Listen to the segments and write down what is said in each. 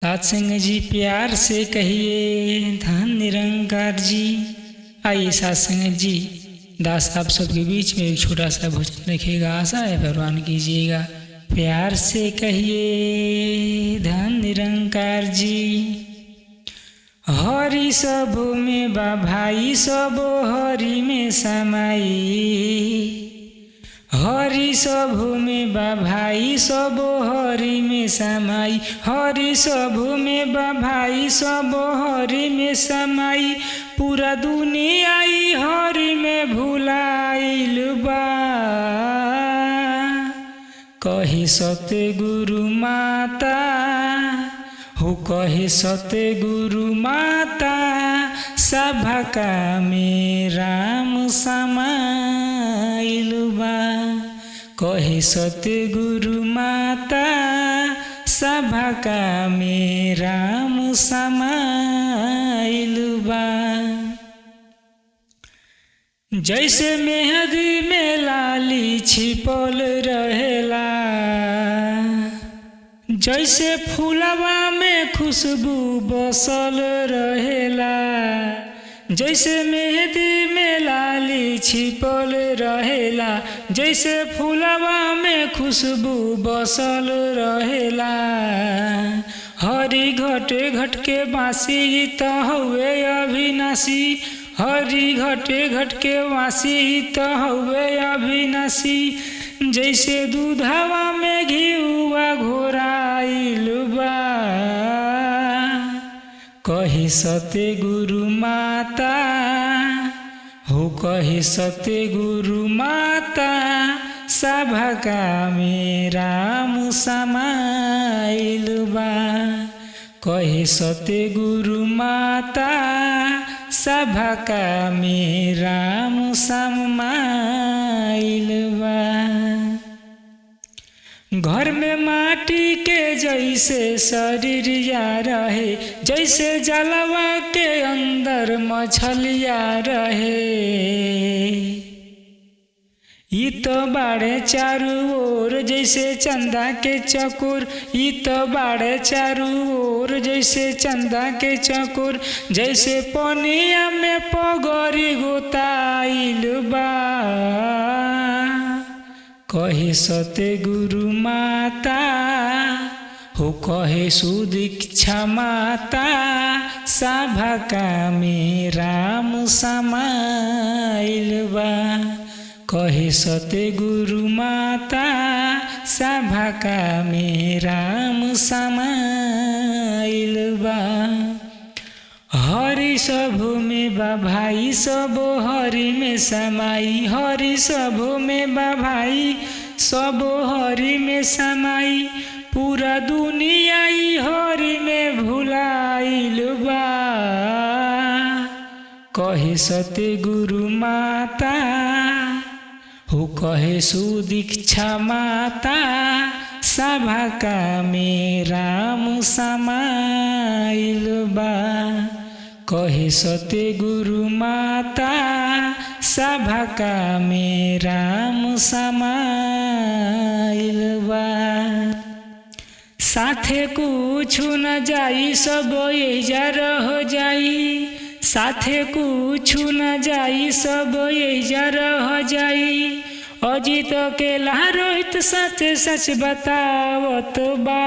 सत्संग जी प्यार से कहिए धन निरंकार जी। आइए सत्संग जी, दास आप सबके बीच में एक छोटा सा भोजन रखिएगा, आशा है प्रवान कीजिएगा। प्यार से कहिए धन निरंकार जी। हरि सब में बा भाई सब हरि में समाई, हरि सब में बा भाई सब हरि में समाई, हरि सब में बा भाई सब हरि में समाई। पूरा दुनिया हरि में भुलाइल बा, कही सत्य गुरु माता हो, कहे सत्य गुरु माता। सभा का में राम समाइल बा, कहे सत्य गुरु माता। सभा का में राम समाइल बा। जैसे मेहंदी में लाली छिपल रहेला, जैसे फूलवा में खुशबू बसल रहेला, जैसे मेहंदी में लाली छिपल रहेला, जैसे फूलवा में खुशबू बसल रहेला। हरि घटे घट के बासी त हउए अविनाशी, हरि घटे घट के बासी त हउए अविनाशी। जैसे दूधवा में घिउवा घोराइल बा, कहे सत्य गुरु माता हो, कहे सत्य गुरु माता। सभा का में राम समाइल बा, कहे सत्य गुरु माता। सभा का में राम समाइल बा। घर में माटी के जैसे शरीरिया रहे, जैसे जलवा के अंदर मछलिया रहे। ई तो बाड़े चारू ओर जैसे चंदा के चकोर, ई तो बाड़े चारू ओर जैसे चंदा के चकोर। जैसे पनिया में पगरी गोताइल बा, कहे सत्य गुरु माता हो, कहे सुदीक्षा माता। सभा का में राम समाइल बा, कहे सत्य गुरु माता। सभा का में राम समाइल बा। हरि सब में बा भाई सब हरि में समाई, हरि सब में बा भाई सब हरि में समाई। पूरा दुनिया हरि में भुलाइल बा, कहे सत्य गुरु माता हो, कहे सुदीक्षा माता। सभा का में राम समाइल बा, कहे सत्य गुरु माता। सभा का में राम समाइल बा। साथे कुछ न जाई सब एजा रह जाई, साथे कुछ न जाई सब एजा रह जाई। अजित अकेला रोहित सच सच बतावत बा,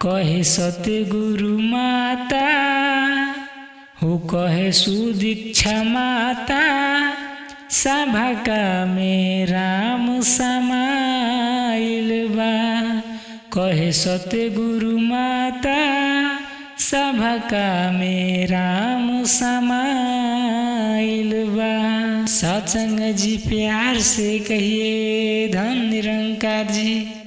कहे सत्य गुरु माता हो, कहे सुदीक्षा माता। सभा का में राम समाइल बा, कहे सत्य गुरु माता। सभा का में राम समाइल बा। सत्संग जी प्यार से कहिए धन निरंकार जी।